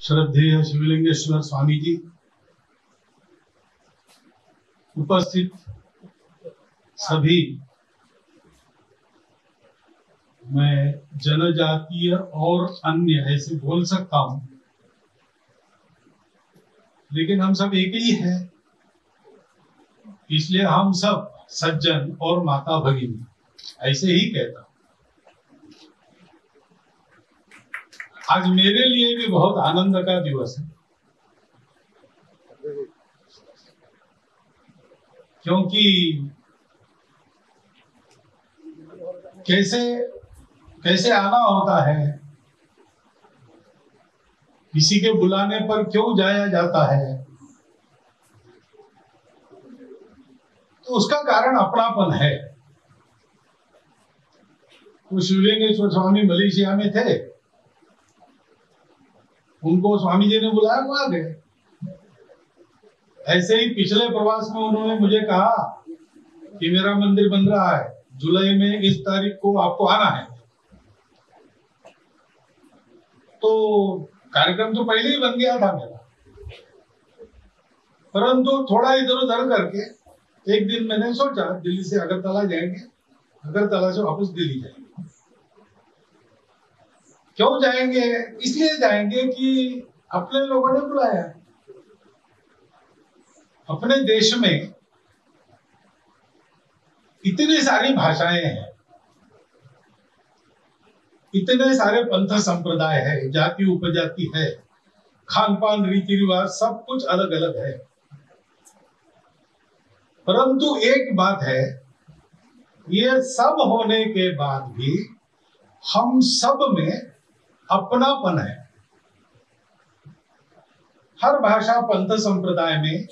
श्रद्धेय शिवलिंगेश्वर स्वामी जी, उपस्थित सभी, मैं जनजातीय और अन्य ऐसे बोल सकता हूं, लेकिन हम सब एक ही हैं, इसलिए हम सब सज्जन और माता भगिनी ऐसे ही कहता हूं। आज मेरे लिए भी बहुत आनंद का दिवस है, क्योंकि कैसे आना होता है, किसी के बुलाने पर क्यों जाया जाता है, तो उसका कारण अपनापन है। तो शिवलिंगेश्वर स्वामी मलेशिया में थे, उनको स्वामी जी ने बुलाया, वो आ गए। ऐसे ही पिछले प्रवास में उन्होंने मुझे कहा कि मेरा मंदिर बन रहा है, जुलाई में इस तारीख को आपको आना है। तो कार्यक्रम तो पहले ही बन गया था मेरा, परंतु थोड़ा इधर उधर करके एक दिन मैंने सोचा दिल्ली से अगरतला जाएंगे, अगरतला से वापस दिल्ली जाएंगे। क्यों जाएंगे? इसलिए जाएंगे कि अपने लोगों ने बुलाया है। अपने देश में इतनी सारी भाषाएं हैं, इतने सारे पंथ संप्रदाय है, जाति उपजाति है, खान पान रीति रिवाज सब कुछ अलग अलग है, परंतु एक बात है, ये सब होने के बाद भी हम सब में अपनापन है। हर भाषा पंथ संप्रदाय में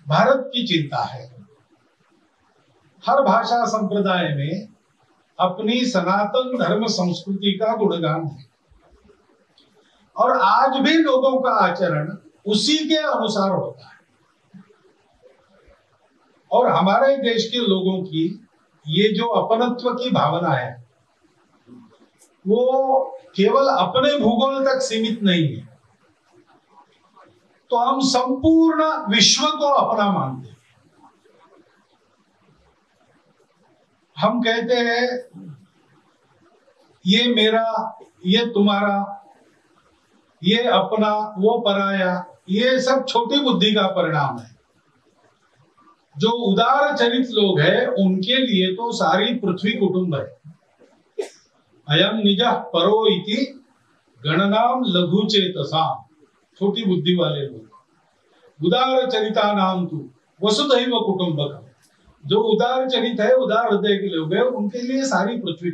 भारत की चिंता है, हर भाषा संप्रदाय में अपनी सनातन धर्म संस्कृति का गुणगान है, और आज भी लोगों का आचरण उसी के अनुसार होता है। और हमारे देश के लोगों की ये जो अपनत्व की भावना है, वो केवल अपने भूगोल तक सीमित नहीं है, तो हम संपूर्ण विश्व को अपना मानते हैं। हम कहते हैं ये मेरा, ये तुम्हारा, ये अपना, वो पराया, ये सब छोटी बुद्धि का परिणाम है। जो उदार चरित लोग हैं उनके लिए तो सारी पृथ्वी कुटुंब है। अयम निजः परो इति गणनाम लघु चेतसाम, छोटी बुद्धि वाले लोग। उदार चरिता नाम तु वसुधैव कुटुंबकम, जो उदार चरित है, उदार हृदय के लोग हैं, उनके लिए सारी पृथ्वी।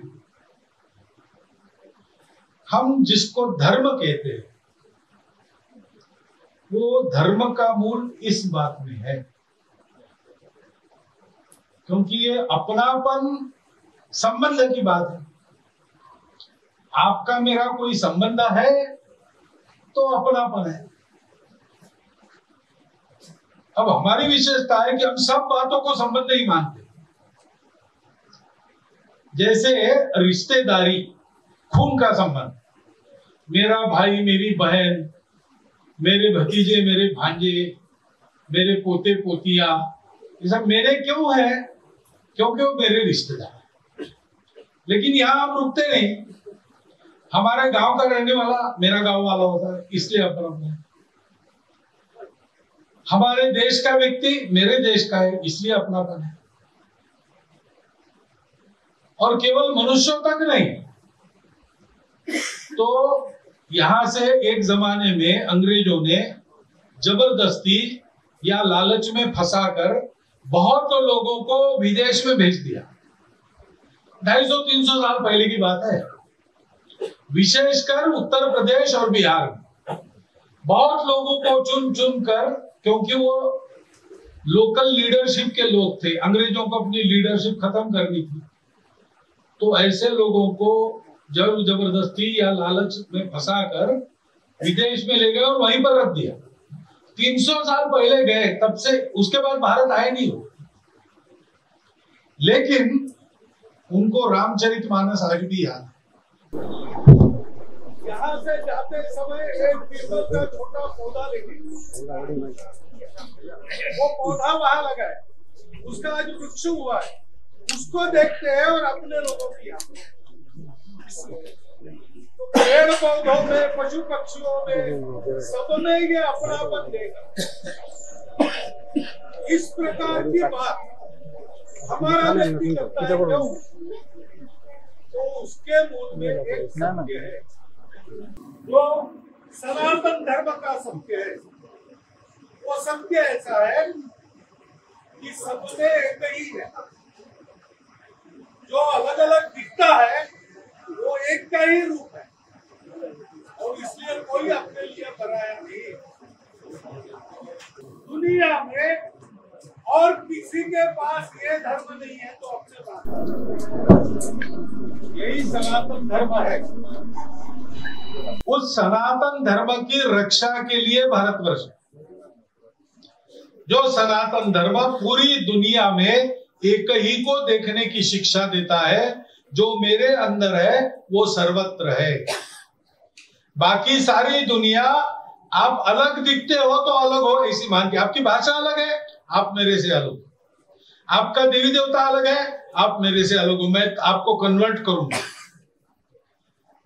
हम जिसको धर्म कहते हैं, वो धर्म का मूल इस बात में है, क्योंकि ये अपनापन संबंध की बात है। आपका मेरा कोई संबंध है तो अपनापन है। अब हमारी विशेषता है कि हम सब बातों को संबंध ही मानते। जैसे रिश्तेदारी, खून का संबंध, मेरा भाई, मेरी बहन, मेरे भतीजे, मेरे भांजे, मेरे पोते पोतिया, ये सब मेरे क्यों है? क्योंकि वो मेरे रिश्तेदार। लेकिन यहां हम रुकते नहीं। हमारे गांव का रहने वाला मेरा गांव वाला होता है, इसलिए अपना है। हमारे देश का व्यक्ति मेरे देश का है, इसलिए अपनापन है। और केवल मनुष्यों तक नहीं, तो यहां से एक जमाने में अंग्रेजों ने जबरदस्ती या लालच में फंसाकर बहुत लोगों को विदेश में भेज दिया। 250-300 साल पहले की बात है। विशेषकर उत्तर प्रदेश और बिहार में बहुत लोगों को चुन चुन कर, क्योंकि वो लोकल लीडरशिप के लोग थे, अंग्रेजों को अपनी लीडरशिप खत्म करनी थी, तो ऐसे लोगों को जबरदस्ती या लालच में फंसाकर विदेश में ले गए और वहीं पर रख दिया। 300 साल पहले गए, तब से उसके बाद भारत आए नहीं हो। लेकिन उनको रामचरितमानस आज भी याद है। यहाँ से जाते समय एक पीपल का छोटा पौधा लेंगे, वो पौधा वहां लगा है, उसका आज वृक्ष हुआ है, उसको देखते हैं और अपने लोगों की याद। तो पेड़ पौधों में, पशु पक्षियों में, सब में ये अपनापन देगा। इस प्रकार की बात हमारा व्यक्ति करता है, क्यों? तो उसके मूल में एक सत्य है, जो सनातन धर्म का सत्य है। वो सत्य ऐसा है कि सब में एक ही है, जो अलग अलग दिखता है वो एक का ही रूप है, और इसलिए कोई अपने लिए पराया नहीं। दुनिया में और किसी के पास ये धर्म नहीं है तो अपने पास, यही सनातन धर्म है। उस सनातन धर्म की रक्षा के लिए भारतवर्ष, जो सनातन धर्म पूरी दुनिया में एक ही को देखने की शिक्षा देता है, जो मेरे अंदर है वो सर्वत्र है। बाकी सारी दुनिया आप अलग दिखते हो तो अलग हो ऐसी मान के, आपकी भाषा अलग है, आप मेरे से अलग हो, आपका देवी देवता अलग है, आप मेरे से अलग हो, मैं आपको कन्वर्ट करूंगा,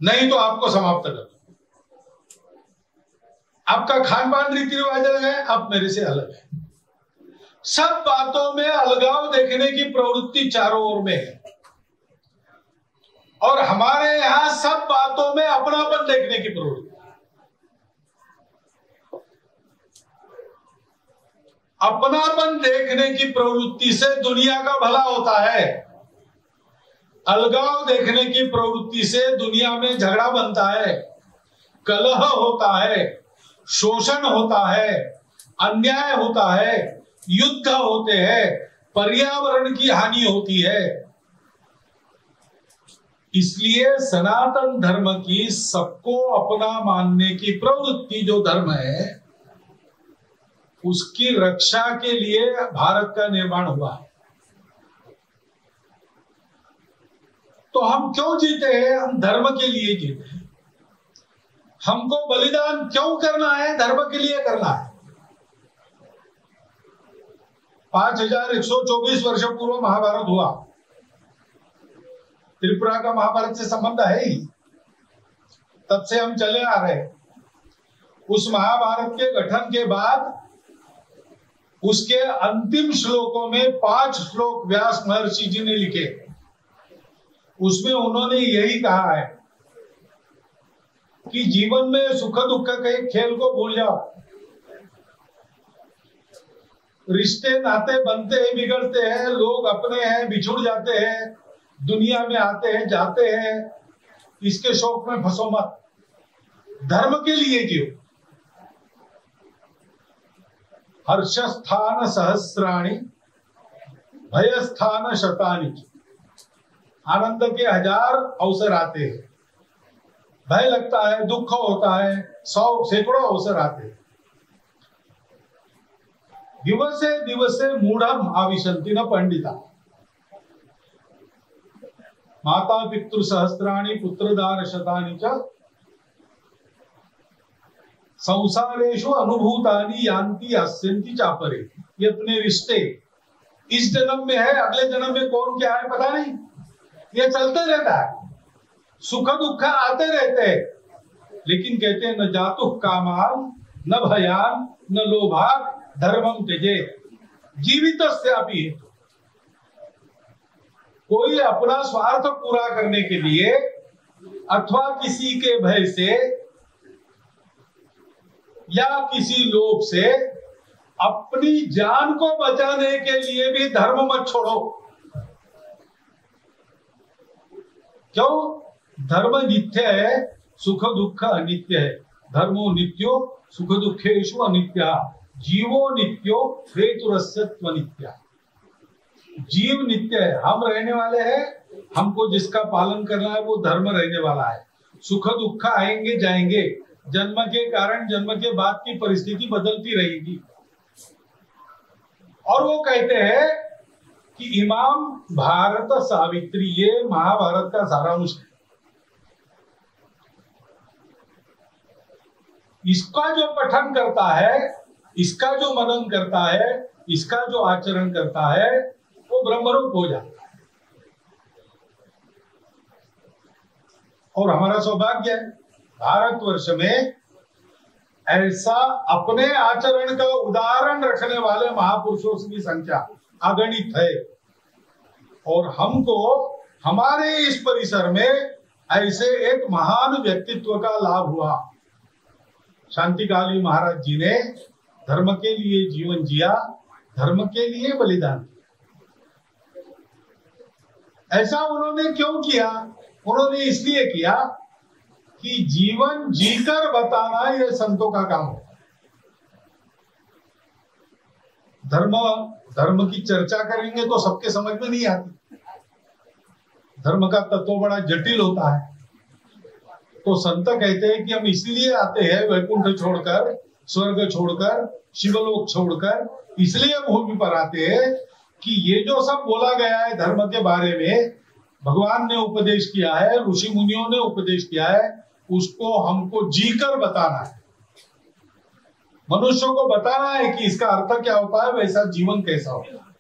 नहीं तो आपको समाप्त कर, आपका खान पान रीति रिवाज अलग है, आप मेरे से अलग है। सब बातों में अलगाव देखने की प्रवृत्ति चारों ओर में है, और हमारे यहां सब बातों में अपनापन देखने की प्रवृत्ति। अपनापन देखने की प्रवृत्ति से दुनिया का भला होता है, अलगाव देखने की प्रवृत्ति से दुनिया में झगड़ा बनता है, कलह होता है, शोषण होता है, अन्याय होता है, युद्ध होते हैं, पर्यावरण की हानि होती है। इसलिए सनातन धर्म की सबको अपना मानने की प्रवृत्ति जो धर्म है, उसकी रक्षा के लिए भारत का निर्माण हुआ। तो हम क्यों जीते हैं? हम धर्म के लिए जीते हैं। हमको बलिदान क्यों करना है? धर्म के लिए करना है। 5124 वर्षों पूर्व महाभारत हुआ। त्रिपुरा का महाभारत से संबंध है ही, तब से हम चले आ रहे। उस महाभारत के गठन के बाद उसके अंतिम श्लोकों में 5 श्लोक व्यास महर्षि जी ने लिखे। उसमें उन्होंने यही कहा है कि जीवन में सुख दुख के खेल को भूल जाओ, रिश्ते नाते बनते हैं, बिगड़ते हैं, लोग अपने हैं, बिछुड़ जाते हैं, दुनिया में आते हैं, जाते हैं, इसके शौक में फंसो मत, धर्म के लिए जियो। हर्षस्थान सहस्राणि भयस्थान शतानि, आनंद के 1000 अवसर आते हैं, भय लगता है, दुख होता है, 100 सैकड़ों अवसर आते हैं। दिवसे दिवसे मूढ़म आविशन्ति न पंडिता, माता पितृ सहस्राणि पुत्रदान शतानि च संसारेषु अनुभूतानि यान्ति अस्यन्ति चापरे। ये अपने रिश्ते इस जन्म में है, अगले जन्म में कौन क्या है पता नहीं, ये चलते रहता है, सुख दुख आते रहते हैं। लेकिन कहते हैं न जातु कामान न भयान न लोभान धर्मम त्यजे जीवितस्यापि। कोई अपना स्वार्थ पूरा करने के लिए अथवा किसी के भय से या किसी लोभ से अपनी जान को बचाने के लिए भी धर्म मत छोड़ो। क्यों? धर्म नित्य है, सुख दुख अनित्य है। धर्मो नित्यो सुख दुखेषु अनित्या, जीवो नित्यो हेतुरस्य त्वनित्या। जीव नित्य है, हम रहने वाले हैं, हमको जिसका पालन करना है वो धर्म रहने वाला है। सुख दुख आएंगे जाएंगे, जन्म के कारण जन्म के बाद की परिस्थिति बदलती रहेगी। और वो कहते हैं कि इमाम भारत सावित्री, ये महाभारत का सारांश है। इसका जो पठन करता है, इसका जो मनन करता है, इसका जो आचरण करता है, वो ब्रह्मरूप हो जाता है। और हमारा सौभाग्य है भारतवर्ष में ऐसा अपने आचरण का उदाहरण रखने वाले महापुरुषों की संख्या अगणित है। और हमको हमारे इस परिसर में ऐसे एक महान व्यक्तित्व का लाभ हुआ। शांतिकाली महाराज जी ने धर्म के लिए जीवन जिया, धर्म के लिए बलिदान किया। ऐसा उन्होंने क्यों किया? उन्होंने इसलिए किया कि जीवन जीकर बताना यह संतों का काम है। धर्म की चर्चा करेंगे तो सबके समझ में नहीं आती। धर्म का तत्व बड़ा जटिल होता है। तो संत कहते हैं कि हम इसलिए आते हैं वैकुंठ छोड़कर, स्वर्ग छोड़कर, शिवलोक छोड़कर, इसलिए भूमि पर आते हैं कि ये जो सब बोला गया है धर्म के बारे में, भगवान ने उपदेश किया है, ऋषि मुनियों ने उपदेश किया है, उसको हमको जीकर बताना है। मनुष्यों को बताना है कि इसका अर्थ क्या होता है, वैसा जीवन कैसा होता है।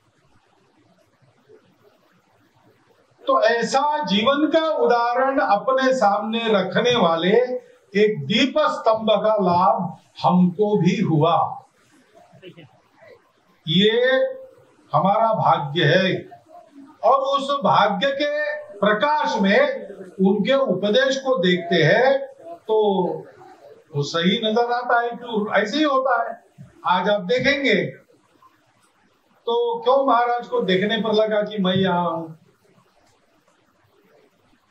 तो ऐसा जीवन का उदाहरण अपने सामने रखने वाले एक दीप स्तंभ का लाभ हमको भी हुआ। ये हमारा भाग्य है। और उस भाग्य के प्रकाश में उनके उपदेश को देखते हैं तो सही नजर आता है कि ऐसे ही होता है। आज आप देखेंगे तो क्यों महाराज को देखने पर लगा कि मैं यहां हूं?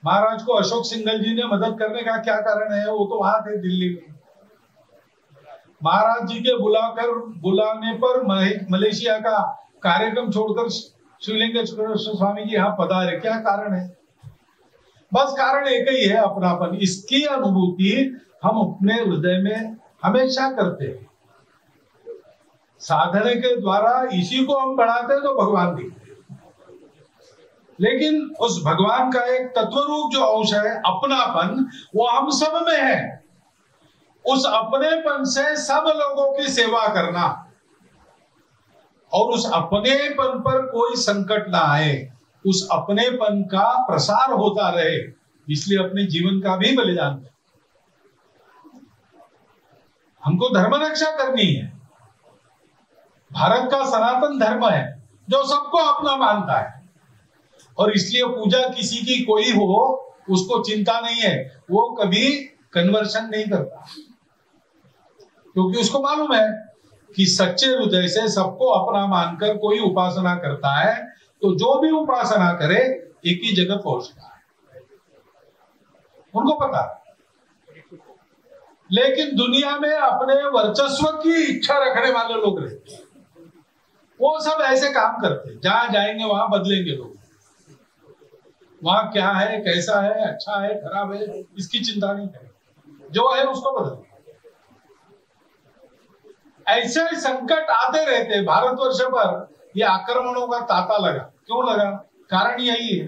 महाराज को अशोक सिंघल जी ने मदद करने का क्या कारण है? वो तो वहां थे दिल्ली में। महाराज जी के बुलाने पर मलेशिया का कार्यक्रम छोड़कर शिवलिंगेश्वर स्वामी जी यहाँ पधारे। क्या कारण है? बस कारण एक ही है, अपनापन। इसकी अनुभूति हम अपने हृदय में हमेशा करते हैं। साधने के द्वारा इसी को हम बढ़ाते तो भगवान दिखते। लेकिन उस भगवान का एक तत्वरूप जो अंश है अपनापन, वो हम सब में है। उस अपनेपन से सब लोगों की सेवा करना और उस अपनेपन पर कोई संकट ना आए, उस अपनेपन का प्रसार होता रहे, इसलिए अपने जीवन का भी बलिदान करें। हमको धर्म रक्षा करनी है। भारत का सनातन धर्म है जो सबको अपना मानता है और इसलिए पूजा किसी की कोई हो उसको चिंता नहीं है, वो कभी कन्वर्शन नहीं करता, क्योंकि उसको मालूम है कि सच्चे हृदय से सबको अपना मानकर कोई उपासना करता है तो जो भी उपासना करे एक ही जगह पहुंचता है, उनको पता है। लेकिन दुनिया में अपने वर्चस्व की इच्छा रखने वाले लोग रहते हैं, वो सब ऐसे काम करते हैं, जहां जाएंगे वहां बदलेंगे लोग, वहां क्या है, कैसा है, अच्छा है, खराब है, इसकी चिंता नहीं करें, जो है उसको बदलें। ऐसे संकट आते रहते। भारतवर्ष पर ये आक्रमणों का तांता लगा। क्यों लगा? कारण यही है।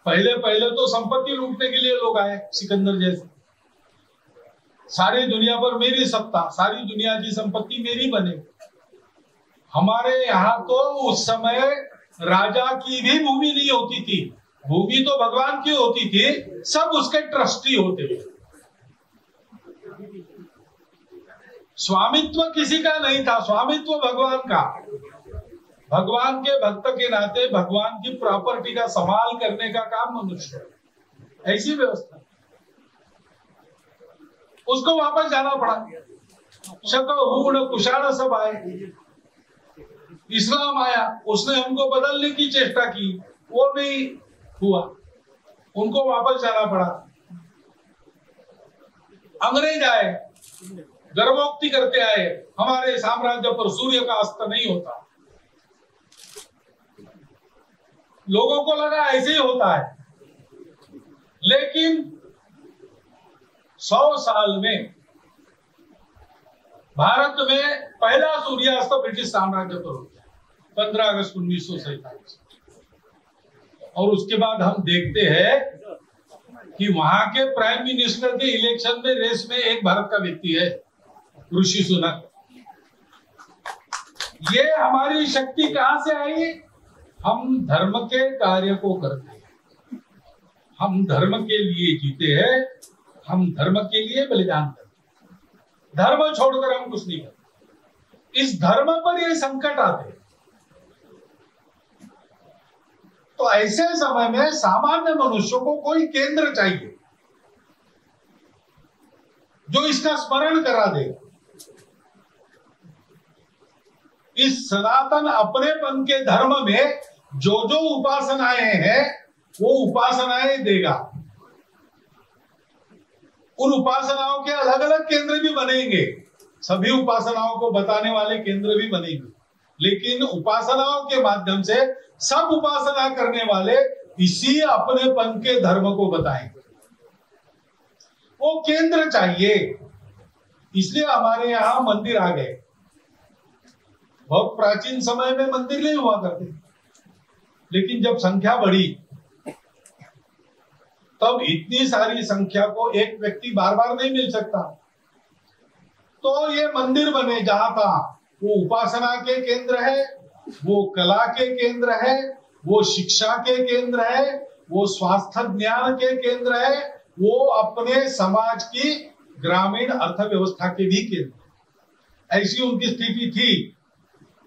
पहले तो संपत्ति लूटने के लिए लोग आए, सिकंदर जैसे। सारी दुनिया पर मेरी सत्ता, सारी दुनिया की संपत्ति मेरी बने। हमारे यहाँ तो उस समय राजा की भी भूमि नहीं होती थी, भूमि तो भगवान की होती थी, सब उसके ट्रस्टी होते थे। स्वामित्व किसी का नहीं था, स्वामित्व भगवान का। भगवान के भक्त के नाते भगवान की प्रॉपर्टी का संभाल करने का काम मनुष्य है। ऐसी व्यवस्था, उसको वापस जाना पड़ा। शक कुशाण सब आए, इस्लाम आया, उसने हमको बदलने की चेष्टा की, वो नहीं हुआ, उनको वापस जाना पड़ा। अंग्रेज आए, गर्भोक्ति करते आए, हमारे साम्राज्य पर सूर्य का अस्त नहीं होता। लोगों को लगा ऐसे ही होता है, लेकिन 100 साल में भारत में पहला सूर्यास्त ब्रिटिश साम्राज्य पर हो गया, 15 अगस्त 1947। और उसके बाद हम देखते हैं कि वहां के प्राइम मिनिस्टर के इलेक्शन में रेस में एक भारत का व्यक्ति है, ऋषि सुनक। ये हमारी शक्ति कहां से आई? हम धर्म के कार्य को करते हैं, हम धर्म के लिए जीते हैं, हम धर्म के लिए बलिदान करते हैं, धर्म छोड़कर हम कुछ नहीं करते। इस धर्म पर ये संकट आते हैं। तो ऐसे समय में सामान्य मनुष्यों को कोई केंद्र चाहिए जो इसका स्मरण करा दे। इस सनातन अपनेपन के धर्म में जो जो उपासनाएं हैं वो उपासनाएं देगा। उन उपासनाओं के अलग अलग केंद्र भी बनेंगे, सभी उपासनाओं को बताने वाले केंद्र भी बनेंगे, लेकिन उपासनाओं के माध्यम से सब उपासना करने वाले इसी अपनेपन के धर्म को बताएंगे। वो केंद्र चाहिए, इसलिए हमारे यहां मंदिर आ गए। बहुत प्राचीन समय में मंदिर नहीं हुआ करते, लेकिन जब संख्या बढ़ी तब इतनी सारी संख्या को एक व्यक्ति बार बार नहीं मिल सकता, तो ये मंदिर बने जहां था वो उपासना के केंद्र है, वो कला के केंद्र है, वो शिक्षा के केंद्र है, वो स्वास्थ्य ज्ञान के केंद्र है, वो अपने समाज की ग्रामीण अर्थव्यवस्था के भी केंद्र। ऐसी उनकी स्थिति थी,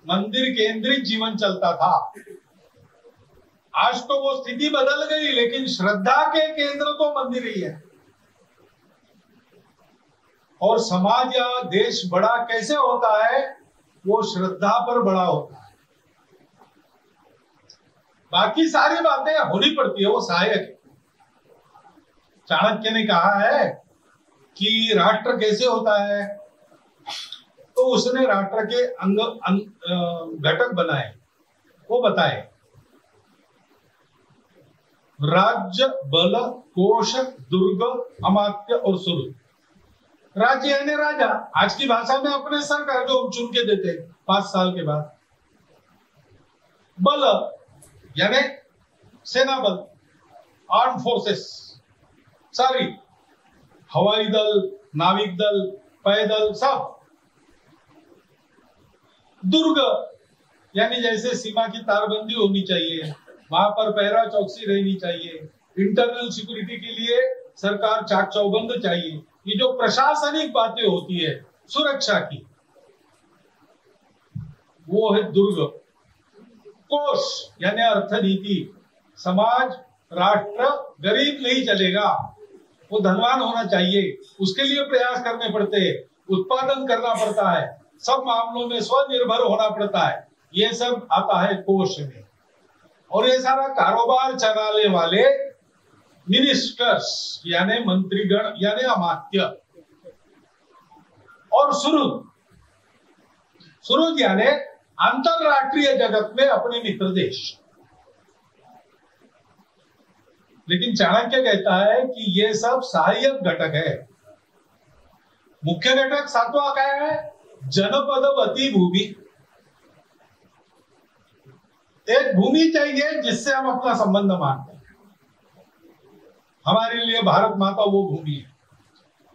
मंदिर केंद्रित जीवन चलता था। आज तो वो स्थिति बदल गई, लेकिन श्रद्धा के केंद्र तो मंदिर ही है। और समाज या देश बड़ा कैसे होता है? वो श्रद्धा पर बड़ा होता है। बाकी सारी बातें होनी पड़ती है, वो सहायक है। चाणक्य ने कहा है कि राष्ट्र कैसे होता है, तो उसने राष्ट्र के घटक बनाए, वो बताए। राज्य, बल, कोश, दुर्ग, अमात्य और सुर। राज्य यानी राजा, आज की भाषा में अपने सरकार जो हम चुन के देते हैं 5 साल के बाद। बल यानी सेना बल, आर्म फोर्सेस सारी, हवाई दल, नाविक दल, पैदल सब। दुर्ग यानी जैसे सीमा की तारबंदी होनी चाहिए, वहां पर पहरा चौकसी रहनी चाहिए, इंटरनल सिक्योरिटी के लिए सरकार चाक चौबंद चाहिए। ये जो प्रशासनिक बातें होती है सुरक्षा की, वो है दुर्ग। कोश यानी अर्थनीति, समाज राष्ट्र गरीब नहीं चलेगा, वो धनवान होना चाहिए, उसके लिए प्रयास करने पड़ते हैं, उत्पादन करना पड़ता है, सब मामलों में स्वनिर्भर होना पड़ता है। ये सब आता है कोश में। और ये सारा कारोबार चलाने वाले मिनिस्टर्स यानी मंत्रीगण यानी अमात्य। और सुरुद, सुरुद यानी अंतरराष्ट्रीय जगत में अपने मित्र देश। लेकिन चाणक्य कहता है कि ये सब सहायक घटक है। मुख्य घटक 7वां क्या है? जनपदवती भूमि। एक भूमि चाहिए जिससे हम अपना संबंध मानते हैं। हमारे लिए भारत माता वो भूमि है।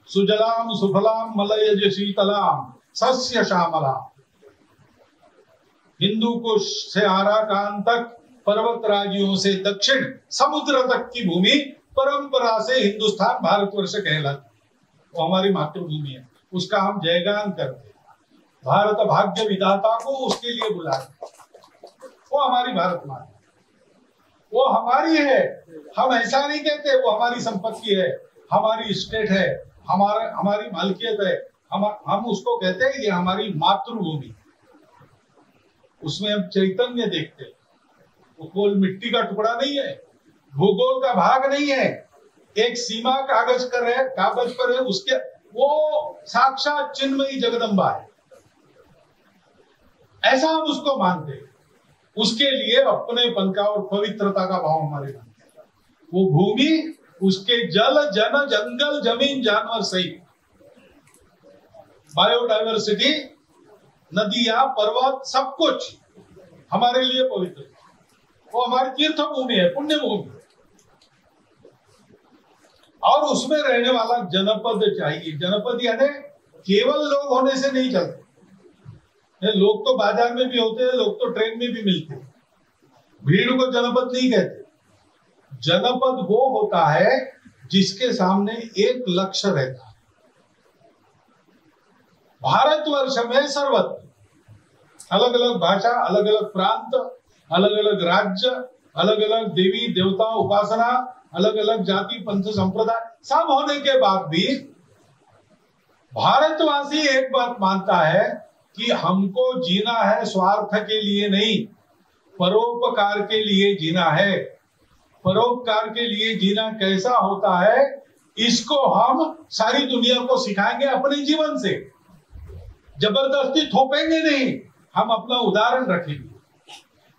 सुजलाम सुफलाम मलयज शीतलाम सस्य श्यामला। हिंदू कुश से आराकान तक, पर्वत राज्यों से दक्षिण समुद्र तक की भूमि परंपरा से हिंदुस्तान भारतवर्ष कहलाती है। वो हमारी मातृभूमि है, उसका हम जयगान करते हैं। भारत भाग्य विधाता को उसके लिए बुलाते हैं। वो हमारी भारत माता, वो हमारी है। हम ऐसा नहीं कहते वो हमारी संपत्ति है, हमारी स्टेट है, हमारी मालकियत है। हम उसको कहते हैं ये हमारी मातृभूमि। उसमें हम चैतन्य देखते हैं। वो कोई मिट्टी का टुकड़ा नहीं है, भूगोल का भाग नहीं है, एक सीमा कागज पर है, उसके वो साक्षात चिन्मयी जगदम्बा है। ऐसा हम उसको मानते हैं। उसके लिए अपनेपन का और पवित्रता का भाव हमारे मन में। वो भूमि, उसके जल, जन, जंगल, जमीन, जानवर सहित बायोडाइवर्सिटी, नदियां, पर्वत, सब कुछ हमारे लिए पवित्र है। वो हमारी तीर्थ भूमि है, पुण्य भूमि। और उसमें रहने वाला जनपद चाहिए। जनपद यानी केवल लोग होने से नहीं चलते, लोग तो बाजार में भी होते हैं, लोग तो ट्रेन में भी मिलते हैं। भीड़ को जनपद नहीं कहते। जनपद वो होता है जिसके सामने एक लक्ष्य रहता है। भारतवर्ष में सर्वत्र अलग अलग भाषा, अलग अलग प्रांत, अलग अलग राज्य, अलग अलग देवी देवता उपासना, अलग अलग जाति पंथ संप्रदाय सब होने के बाद भी भारतवासी एक बात मानता है कि हमको जीना है स्वार्थ के लिए नहीं, परोपकार के लिए जीना है। परोपकार के लिए जीना कैसा होता है, इसको हम सारी दुनिया को सिखाएंगे अपने जीवन से। जबरदस्ती थोपेंगे नहीं, हम अपना उदाहरण रखेंगे।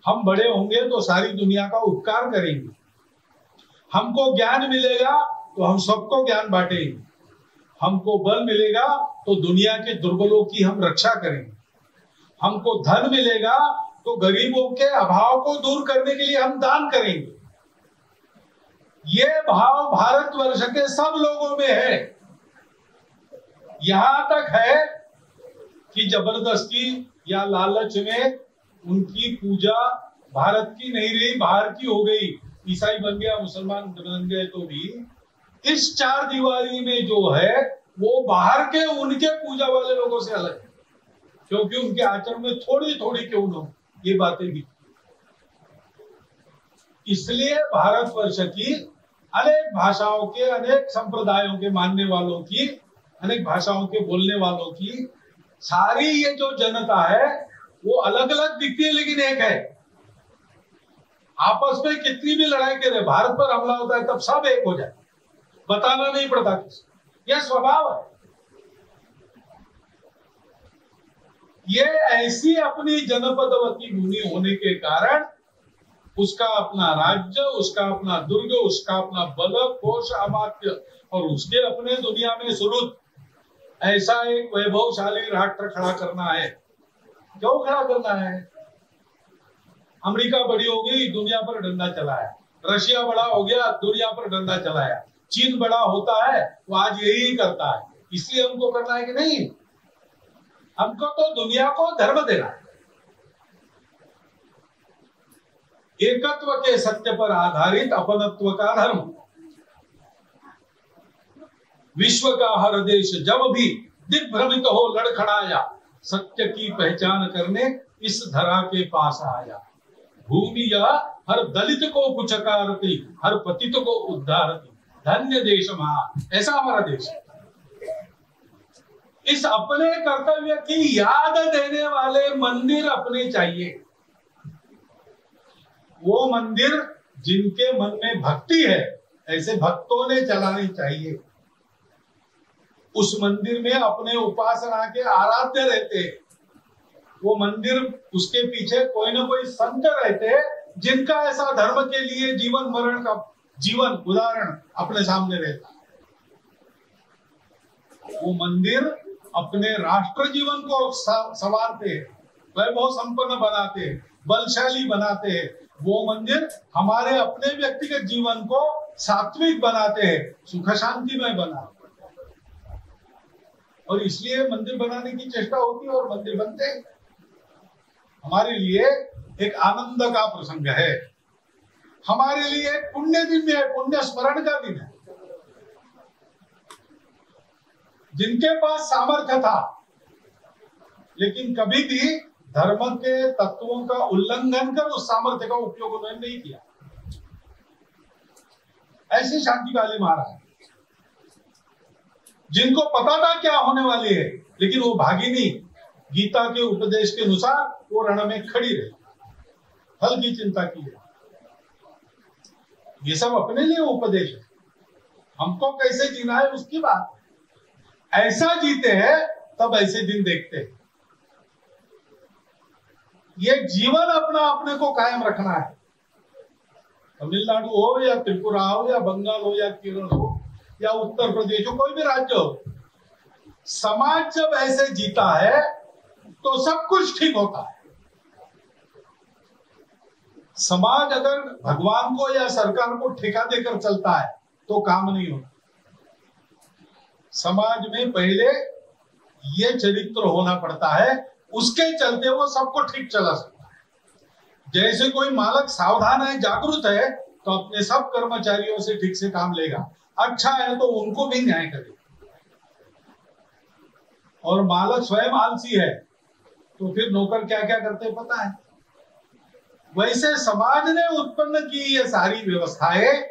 हम बड़े होंगे तो सारी दुनिया का उपकार करेंगे। हमको ज्ञान मिलेगा तो हम सबको ज्ञान बांटेंगे। हमको बल मिलेगा तो दुनिया के दुर्बलों की हम रक्षा करेंगे। हमको धन मिलेगा तो गरीबों के अभाव को दूर करने के लिए हम दान करेंगे। ये भाव भारतवर्ष के सब लोगों में है। यहां तक है कि जबरदस्ती या लालच में उनकी पूजा भारत की नहीं रही, बाहर की हो गई। ईसाई बन गया, मुसलमान बन गए, तो भी इस चार दीवारी में जो है वो बाहर के उनके पूजा वाले लोगों से अलग है, क्योंकि उनके आचरण में थोड़ी थोड़ी क्यों न ये बातें भी। इसलिए भारतवर्ष की अनेक भाषाओं के, अनेक संप्रदायों के मानने वालों की, अनेक भाषाओं के बोलने वालों की सारी ये जो जनता है वो अलग अलग दिखती है, लेकिन एक है। आपस में कितनी भी लड़ाई करे, भारत पर हमला होता है तब सब एक हो जाए, बताना नहीं पड़ता किसी। यह स्वभाव है। ये ऐसी अपनी जनपदवती भूमि होने के कारण उसका अपना राज्य, उसका अपना दुर्ग, उसका अपना बल, कोश, अमात्य और उसके अपने दुनिया में सुरुत ऐसा एक वैभवशाली राष्ट्र खड़ा करना है। क्यों खड़ा करना है? अमेरिका बड़ी हो गई, दुनिया पर डंडा चलाया। रशिया बड़ा हो गया, दुनिया पर डंडा चलाया। चीन बड़ा होता है, वो आज यही करता है। इसलिए हमको करना है कि नहीं? हमको तो दुनिया को धर्म देना है। एकत्व के सत्य पर आधारित अपनत्व का धर्म। विश्व का हर देश जब भी दिग्भ्रमित हो लड़खड़ाया, सत्य की पहचान करने इस धरा के पास आया। भूमि या हर दलित को पुचकारती, हर पतित को उद्धारती, धन्य देश महान। ऐसा हमारा देश है। इस अपने कर्तव्य की याद देने वाले मंदिर अपने चाहिए। वो मंदिर जिनके मन में भक्ति है, ऐसे भक्तों ने चलानी चाहिए। उस मंदिर में अपने उपासना के आराध्य रहते, वो मंदिर उसके पीछे कोई ना कोई संत रहते जिनका ऐसा धर्म के लिए जीवन मरण का जीवन उदाहरण अपने सामने रहता। वो मंदिर अपने राष्ट्र जीवन को संवारते हैं, वैभव संपन्न बनाते हैं, बलशाली बनाते हैं। वो मंदिर हमारे अपने व्यक्तिगत जीवन को सात्विक बनाते हैं, सुख शांतिमय बनाते हैं। और इसलिए मंदिर बनाने की चेष्टा होती है और मंदिर बनते हैं। हमारे लिए एक आनंद का प्रसंग है, हमारे लिए एक पुण्य दिन है, पुण्य स्मरण का दिन है। जिनके पास सामर्थ्य था लेकिन कभी भी धर्म के तत्वों का उल्लंघन कर उस सामर्थ्य का उपयोग उन्होंने नहीं किया, ऐसे शांतिकाली महाराज। जिनको पता था क्या होने वाली है लेकिन वो भागी नहीं, गीता के उपदेश के अनुसार वो रण में खड़ी रही, फल की चिंता की है। ये सब अपने लिए उपदेश है, हमको कैसे जीना है उसकी बात। ऐसा जीते हैं तब ऐसे दिन देखते हैं। ये जीवन अपना अपने को कायम रखना है। तमिलनाडु हो या त्रिपुरा हो या बंगाल हो या केरल हो या उत्तर प्रदेश हो, कोई भी राज्य हो, समाज जब ऐसे जीता है तो सब कुछ ठीक होता है। समाज अगर भगवान को या सरकार को ठेका देकर चलता है तो काम नहीं होता। समाज में पहले ये चरित्र होना पड़ता है, उसके चलते वो सबको ठीक चला सकता है। जैसे कोई मालक सावधान है, जागरूक है, तो अपने सब कर्मचारियों से ठीक से काम लेगा। अच्छा है तो उनको भी न्याय करेगा। और मालक स्वयं आलसी है तो फिर नौकर क्या क्या करते पता है। वैसे समाज ने उत्पन्न की ये सारी व्यवस्थाएं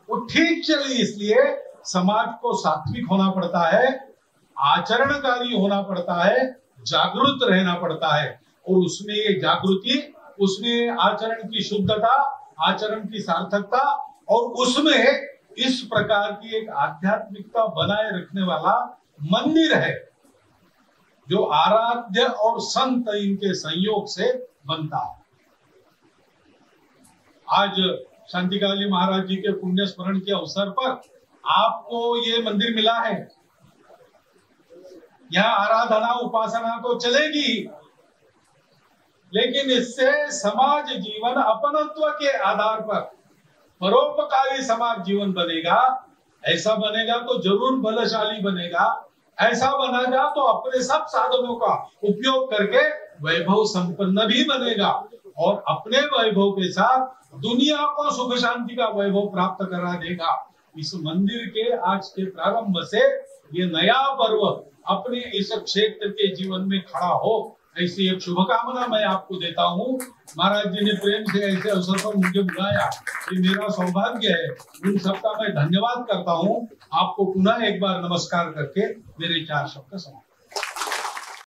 वो ठीक चली, इसलिए समाज को सात्विक होना पड़ता है, आचरणकारी होना पड़ता है, जागरूक रहना पड़ता है। और उसमें ये जागृति, उसमें आचरण की शुद्धता, आचरण की सार्थकता, और उसमें इस प्रकार की एक आध्यात्मिकता बनाए रखने वाला मंदिर है जो आराध्य और संत इनके संयोग से बनता है। आज शांतिकाली महाराज जी के पुण्य स्मरण के अवसर पर आपको ये मंदिर मिला है। यहाँ आराधना उपासना तो चलेगी, लेकिन इससे समाज जीवन अपनत्व के आधार पर परोपकारी समाज जीवन बनेगा। ऐसा बनेगा तो जरूर बलशाली बनेगा। ऐसा बनेगा तो अपने सब साधनों का उपयोग करके वैभव संपन्न भी बनेगा और अपने वैभव के साथ दुनिया को सुख शांति का वैभव प्राप्त करा देगा। इस मंदिर के आज के प्रारंभ से ये नया पर्व अपने इस क्षेत्र के जीवन में खड़ा हो, ऐसी एक शुभकामना मैं आपको देता हूँ। महाराज जी ने प्रेम से ऐसे अवसर पर मुझे बुलाया, ये मेरा सौभाग्य है। उन सबका मैं धन्यवाद करता हूँ। आपको पुनः एक बार नमस्कार करके मेरे 4 शब्द समाप्त।